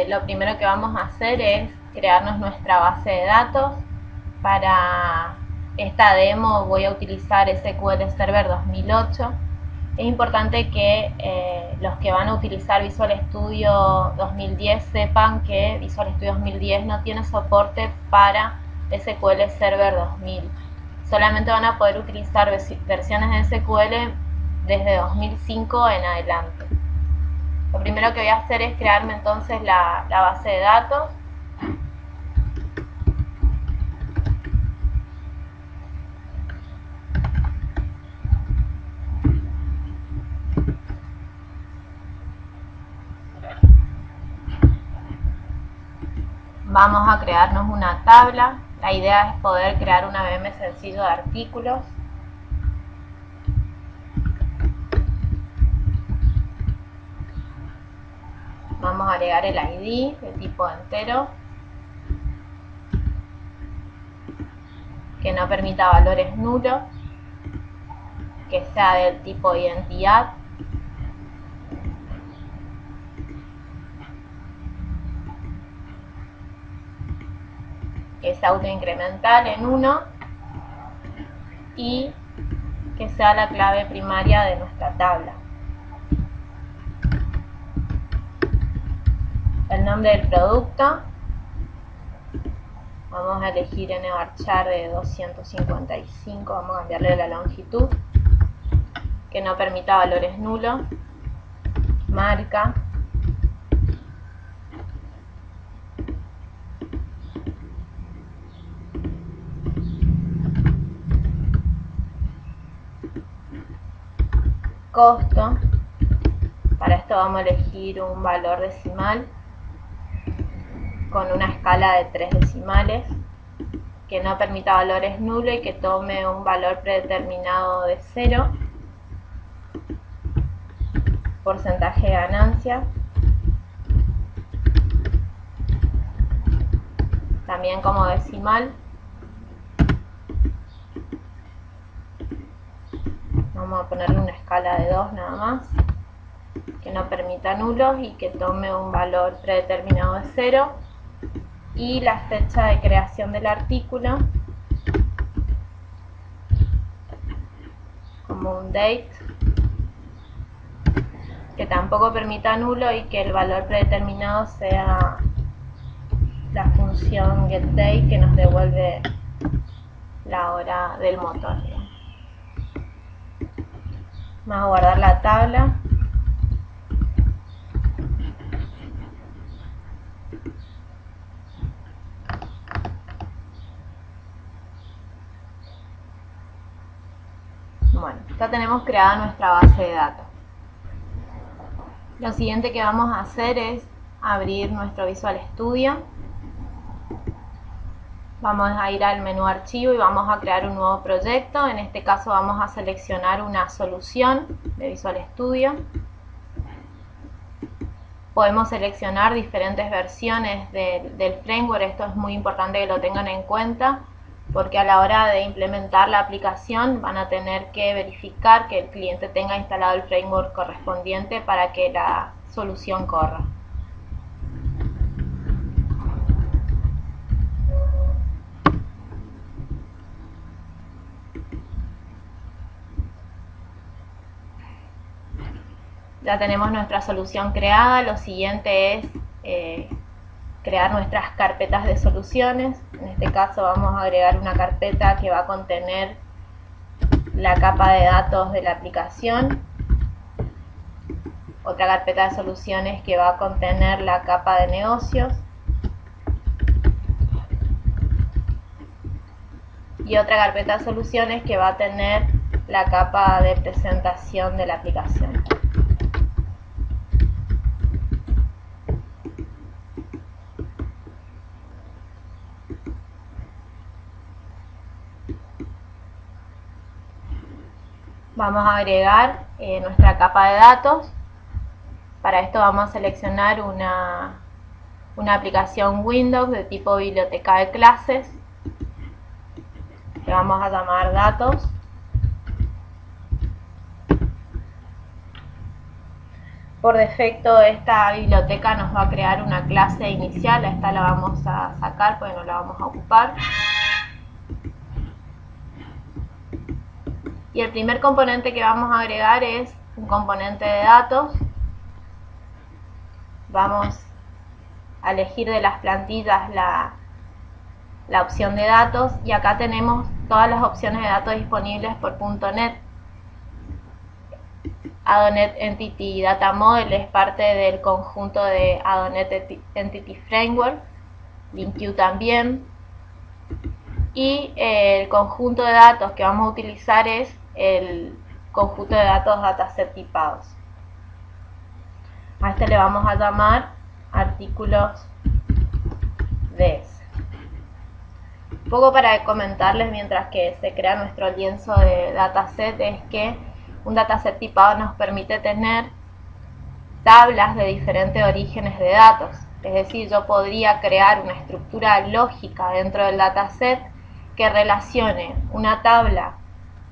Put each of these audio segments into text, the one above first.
lo primero que vamos a hacer es crearnos nuestra base de datos. Para esta demo voy a utilizar SQL Server 2008. Es importante que los que van a utilizar Visual Studio 2010 sepan que Visual Studio 2010 no tiene soporte para SQL Server 2000. Solamente van a poder utilizar versiones de SQL desde 2005 en adelante. Lo primero que voy a hacer es crearme entonces la base de datos. Vamos a crearnos una tabla. La idea es poder crear un ABM sencillo de artículos. Vamos a agregar el ID de tipo entero, que no permita valores nulos, que sea del tipo identidad, que sea autoincremental en 1 y que sea la clave primaria de nuestra tabla. El nombre del producto, vamos a elegir nvarchar de 255, vamos a cambiarle la longitud, que no permita valores nulos, marca, costo. Para esto vamos a elegir un valor decimal con una escala de 3 decimales, que no permita valores nulos y que tome un valor predeterminado de 0. Porcentaje de ganancia, también como decimal. Vamos a ponerle una escala de 2 nada más, que no permita nulos y que tome un valor predeterminado de 0. Y la fecha de creación del artículo como un date, que tampoco permita nulo y que el valor predeterminado sea la función getDate, que nos devuelve la hora del motor. Vamos a guardar la tabla. Bueno, ya tenemos creada nuestra base de datos. Lo siguiente que vamos a hacer es abrir nuestro Visual Studio. Vamos a ir al menú archivo y vamos a crear un nuevo proyecto. En este caso vamos a seleccionar una solución de Visual Studio. Podemos seleccionar diferentes versiones del framework. Esto es muy importante que lo tengan en cuenta, porque a la hora de implementar la aplicación van a tener que verificar que el cliente tenga instalado el framework correspondiente para que la solución corra. Ya tenemos nuestra solución creada. Lo siguiente es crear nuestras carpetas de soluciones. En este caso vamos a agregar una carpeta que va a contener la capa de datos de la aplicación, otra carpeta de soluciones que va a contener la capa de negocios y otra carpeta de soluciones que va a tener la capa de presentación de la aplicación. Vamos a agregar nuestra capa de datos. Para esto vamos a seleccionar una aplicación Windows de tipo biblioteca de clases, que vamos a llamar datos. Por defecto esta biblioteca nos va a crear una clase inicial, a esta la vamos a sacar porque no la vamos a ocupar. Y el primer componente que vamos a agregar es un componente de datos. Vamos a elegir de las plantillas la opción de datos y acá tenemos todas las opciones de datos disponibles por .NET. ADO.NET Entity Data Model es parte del conjunto de ADO.NET Entity Framework, LINQ también, y el conjunto de datos que vamos a utilizar es el conjunto de datos dataset tipados. A este le vamos a llamar artículos DS. Un poco para comentarles mientras que se crea nuestro lienzo de dataset es que un dataset tipado nos permite tener tablas de diferentes orígenes de datos. Es decir, yo podría crear una estructura lógica dentro del dataset que relacione una tabla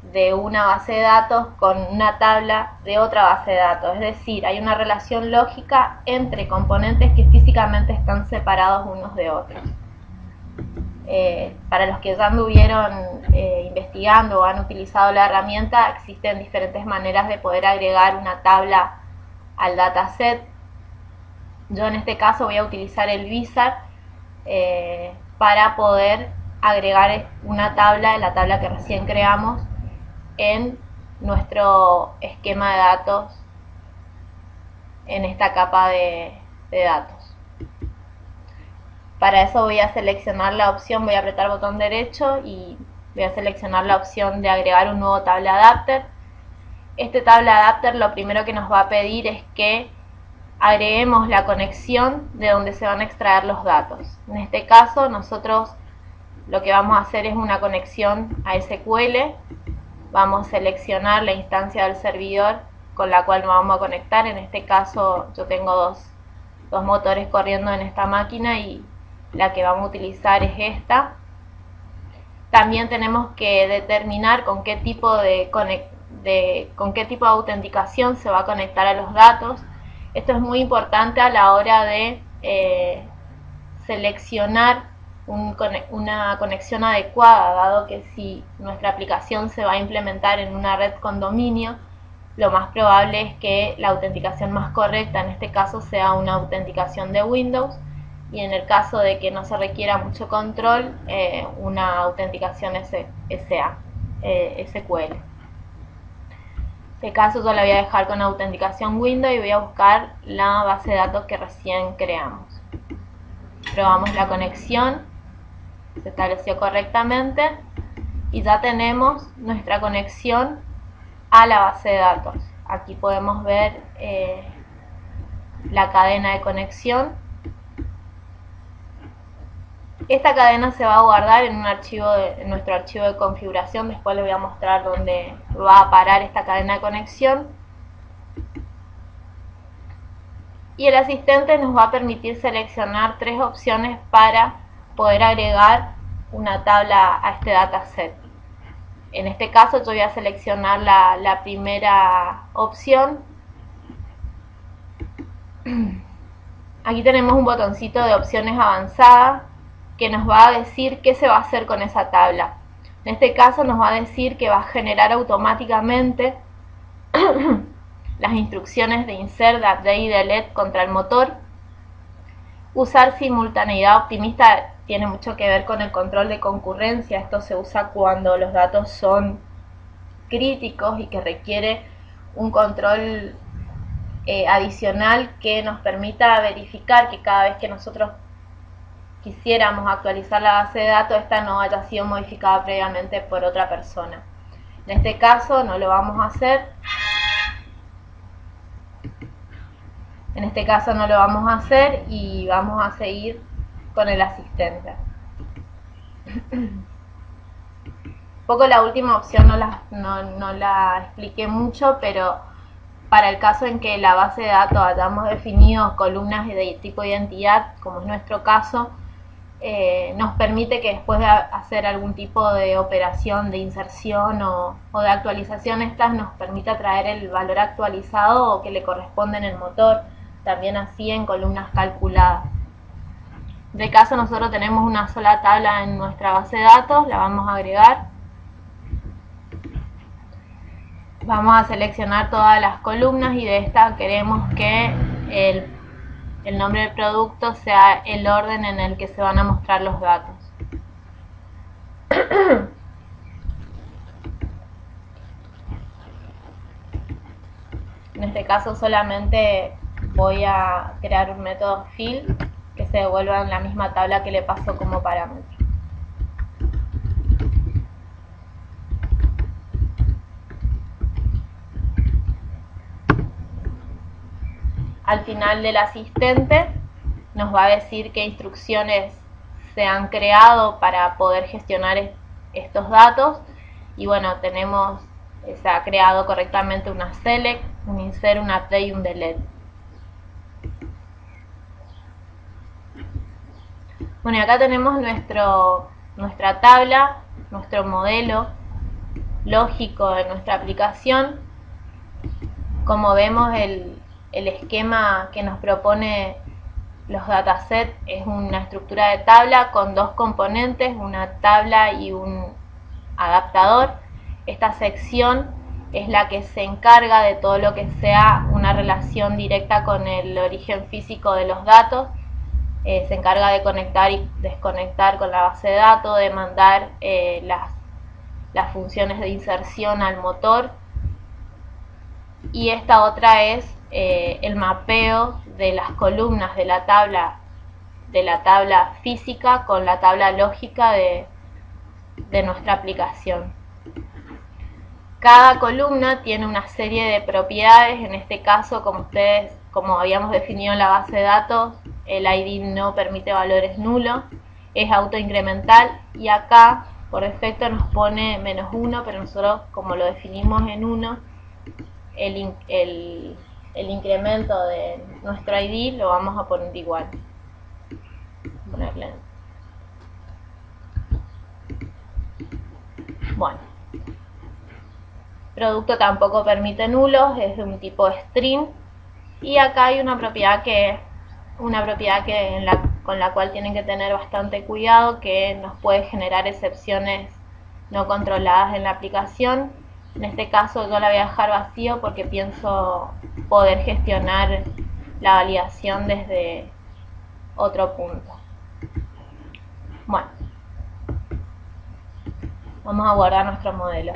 de una base de datos con una tabla de otra base de datos. Es decir, hay una relación lógica entre componentes que físicamente están separados unos de otros. Para los que ya anduvieron investigando o han utilizado la herramienta, existen diferentes maneras de poder agregar una tabla al dataset. Yo en este caso voy a utilizar el wizard para poder agregar una tabla, la tabla que recién creamos, en nuestro esquema de datos en esta capa de datos. Para eso voy a seleccionar la opción, voy a apretar botón derecho y voy a seleccionar la opción de agregar un nuevo table adapter. Este table adapter lo primero que nos va a pedir es que agreguemos la conexión de donde se van a extraer los datos. En este caso nosotros lo que vamos a hacer es una conexión a SQL. Vamos a seleccionar la instancia del servidor con la cual nos vamos a conectar. En este caso yo tengo dos motores corriendo en esta máquina y la que vamos a utilizar es esta. También tenemos que determinar con qué tipo de autenticación se va a conectar a los datos. Esto es muy importante a la hora de seleccionar una conexión adecuada, dado que si nuestra aplicación se va a implementar en una red con dominio, lo más probable es que la autenticación más correcta en este caso sea una autenticación de Windows, y en el caso de que no se requiera mucho control, una autenticación SQL. En este caso yo la voy a dejar con autenticación Windows y voy a buscar la base de datos que recién creamos. Probamos la conexión, se estableció correctamente y ya tenemos nuestra conexión a la base de datos. Aquí podemos ver la cadena de conexión. Esta cadena se va a guardar en en nuestro archivo de configuración. Después les voy a mostrar dónde va a parar esta cadena de conexión. Y el asistente nos va a permitir seleccionar tres opciones para poder agregar una tabla a este dataset. En este caso yo voy a seleccionar la primera opción. Aquí tenemos un botoncito de opciones avanzadas que nos va a decir qué se va a hacer con esa tabla. En este caso nos va a decir que va a generar automáticamente las instrucciones de insert, update y delete contra el motor. Usar simultaneidad optimista tiene mucho que ver con el control de concurrencia. Esto se usa cuando los datos son críticos y que requiere un control adicional que nos permita verificar que cada vez que nosotros quisiéramos actualizar la base de datos, esta no haya sido modificada previamente por otra persona. En este caso no lo vamos a hacer. En este caso no lo vamos a hacer y vamos a seguir con el asistente. Un poco la última opción no la expliqué mucho, pero para el caso en que la base de datos hayamos definido columnas de tipo identidad, como es nuestro caso, nos permite que después de hacer algún tipo de operación de inserción o de actualización, estas nos permita traer el valor actualizado o que le corresponde en el motor, también así en columnas calculadas. De caso nosotros tenemos una sola tabla en nuestra base de datos, la vamos a agregar. Vamos a seleccionar todas las columnas y de esta queremos que el nombre del producto sea el orden en el que se van a mostrar los datos. En este caso solamente voy a crear un método fill que se devuelva en la misma tabla que le paso como parámetro. Al final del asistente nos va a decir qué instrucciones se han creado para poder gestionar estos datos. Y bueno, se ha creado correctamente una select, un insert, una play y un delete. Bueno, y acá tenemos nuestra tabla, nuestro modelo lógico de nuestra aplicación. Como vemos, el esquema que nos propone los datasets es una estructura de tabla con dos componentes, una tabla y un adaptador. Esta sección es la que se encarga de todo lo que sea una relación directa con el origen físico de los datos. Se encarga de conectar y desconectar con la base de datos, de mandar las funciones de inserción al motor. Y esta otra es el mapeo de las columnas de la tabla física con la tabla lógica de nuestra aplicación. Cada columna tiene una serie de propiedades. En este caso, como habíamos definido en la base de datos, el ID no permite valores nulos, es autoincremental, y acá por defecto nos pone -1, pero nosotros, como lo definimos en 1, el incremento de nuestro ID lo vamos a poner igual. Bueno, producto tampoco permite nulos, es de un tipo string, y acá hay una propiedad con la cual tienen que tener bastante cuidado, que nos puede generar excepciones no controladas en la aplicación. En este caso yo la voy a dejar vacío porque pienso poder gestionar la validación desde otro punto. Bueno, vamos a guardar nuestro modelo.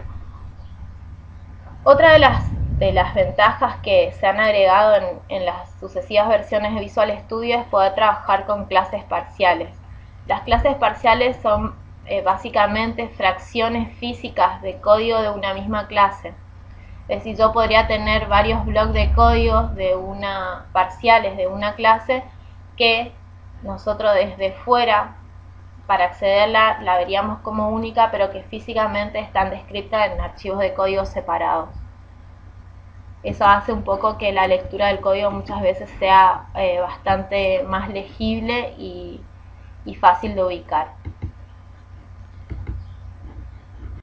Otra de las ventajas que se han agregado en las sucesivas versiones de Visual Studio es poder trabajar con clases parciales. Las clases parciales son básicamente fracciones físicas de código de una misma clase. Es decir, yo podría tener varios bloques de códigos parciales de una clase que nosotros desde fuera, para accederla, la veríamos como única, pero que físicamente están descritas en archivos de código separados. Eso hace un poco que la lectura del código muchas veces sea bastante más legible y fácil de ubicar.